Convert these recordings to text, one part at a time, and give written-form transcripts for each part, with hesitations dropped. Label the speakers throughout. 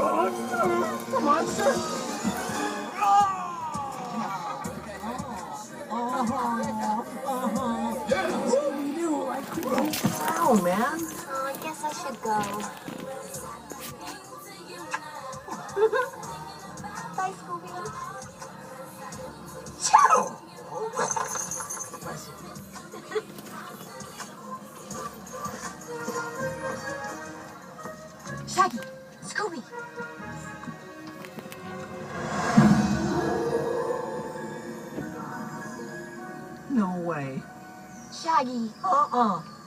Speaker 1: The monster?
Speaker 2: Yeah.
Speaker 1: You like creepy clown, man.
Speaker 3: I guess I should go. Bye, Scooby.
Speaker 1: Ciao!
Speaker 3: Shaggy, Scooby.
Speaker 1: No way.
Speaker 3: Shaggy.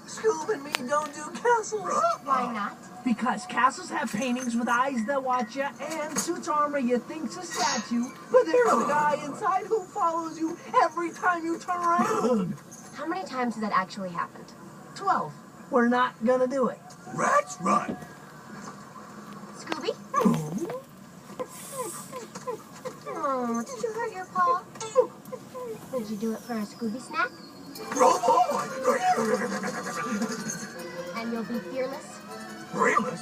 Speaker 1: Scoob and me don't do castles.
Speaker 3: Why not?
Speaker 1: Because castles have paintings with eyes that watch you and suits armor you think's a statue, but there's a guy inside who follows you every time you turn around.
Speaker 3: How many times has that actually happened?
Speaker 1: 12. We're not gonna do it.
Speaker 2: Rats run.
Speaker 3: Scooby? Oh, did you hurt your paw? Did you do it for a Scooby snack? And you'll be fearless?
Speaker 2: Brainless.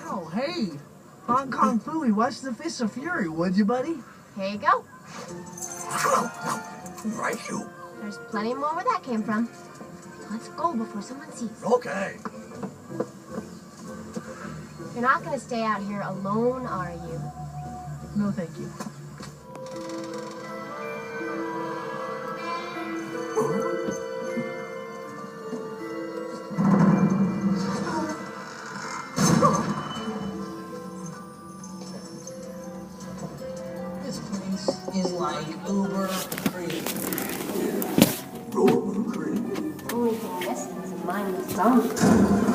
Speaker 1: Ow, hey. Hong Kong Phooey, what's the Fist of Fury, would you, buddy?
Speaker 3: Here you go.
Speaker 2: Right, you.
Speaker 3: There's plenty more where that came from. Let's go before someone sees.
Speaker 2: Okay.
Speaker 3: You're not going to stay out here alone, are you?
Speaker 1: No, thank you. This place is like Uber Creek.
Speaker 2: Roll cream.
Speaker 3: Only thing missing is a mindless zombie.